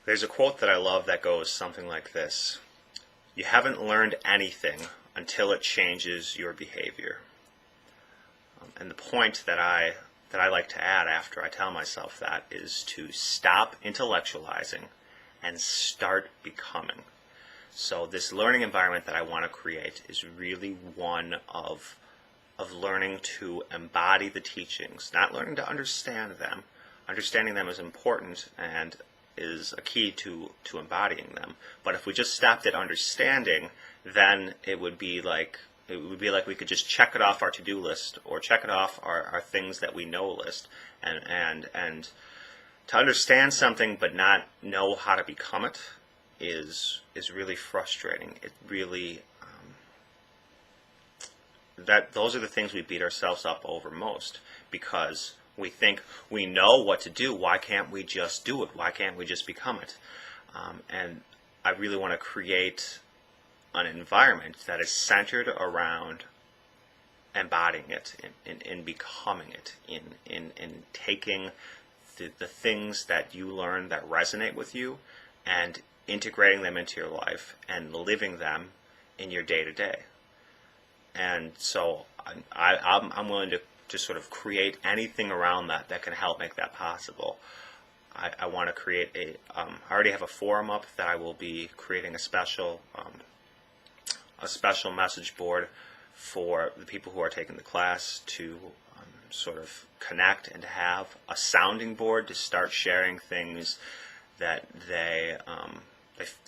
There's a quote that I love that goes something like this: "You haven't learned anything until it changes your behavior." And the point that I like to add after I tell myself that is to stop intellectualizing and start becoming. So this learning environment that I want to create is really one of learning to embody the teachings, not learning to understand them. Understanding them is important and is a key to embodying them. But if we just stopped at understanding, then it would be like we could just check it off our to-do list or check it off our things that we know list. And to understand something but not know how to become it is really frustrating. It really those are the things we beat ourselves up over most, because we think we know what to do. Why can't we just do it? Why can't we just become it? And I really want to create an environment that is centered around embodying it, in becoming it, in taking the things that you learn that resonate with you and integrating them into your life and living them in your day-to-day. And so I'm willing to sort of create anything around that can help make that possible. I want to create I already have a forum up that I will be creating a special message board for the people who are taking the class to sort of connect and to have a sounding board to start sharing things that they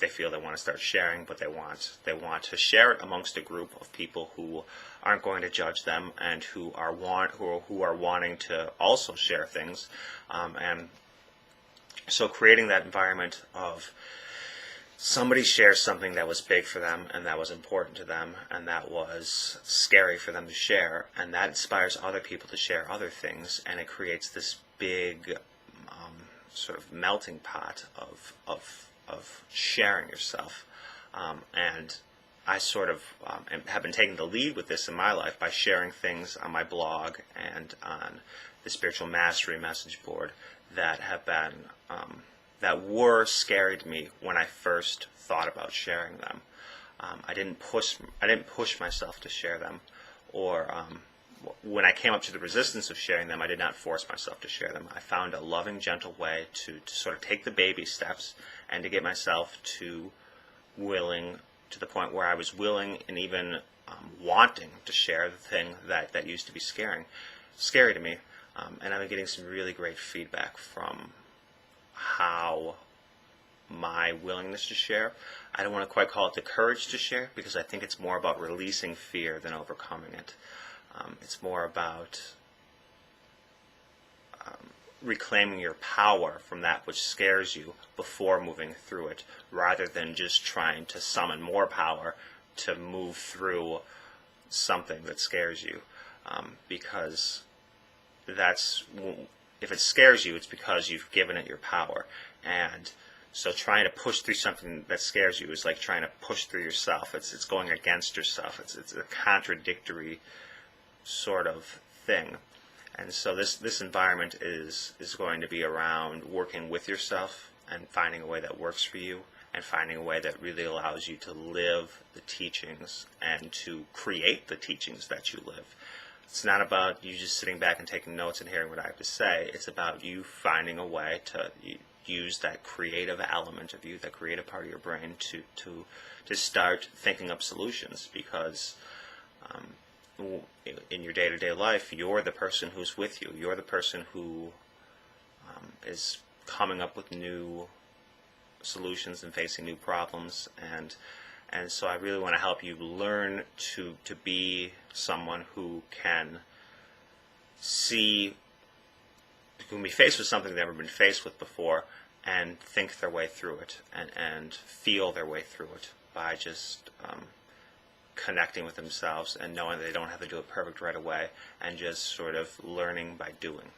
feel they want to start sharing, but they want to share it amongst a group of people who aren't going to judge them and who are wanting to also share things, and so creating that environment of somebody shares something that was big for them and that was important to them and that was scary for them to share, and that inspires other people to share other things, and it creates this big sort of melting pot of sharing yourself. And I sort of have been taking the lead with this in my life by sharing things on my blog and on the Spiritual Mastery message board that have been that were scary to me when I first thought about sharing them. I didn't push myself to share them, or when I came up to the resistance of sharing them, I did not force myself to share them. I found a loving, gentle way to sort of take the baby steps and to get myself to the point where I was willing and even wanting to share the thing that used to be scary to me. And I've been getting some really great feedback from how my willingness to share, I don't want to quite call it the courage to share, because I think it's more about releasing fear than overcoming it. It's more about reclaiming your power from that which scares you before moving through it, rather than just trying to summon more power to move through something that scares you. Because if it scares you, it's because you've given it your power. And so trying to push through something that scares you is like trying to push through yourself. It's going against yourself. It's a contradictory sort of thing. And so this environment is going to be around working with yourself and finding a way that works for you, and finding a way that really allows you to live the teachings and to create the teachings that you live. It's not about you just sitting back and taking notes and hearing what I have to say. It's about you finding a way to use that creative element of you, that creative part of your brain, to start thinking up solutions, because in your day-to-day life, you're the person who's with you. You're the person who is coming up with new solutions and facing new problems, and so I really want to help you learn to be someone who can be faced with something they've never been faced with before, and think their way through it, and feel their way through it by just connecting with themselves and knowing they don't have to do it perfect right away, and just sort of learning by doing.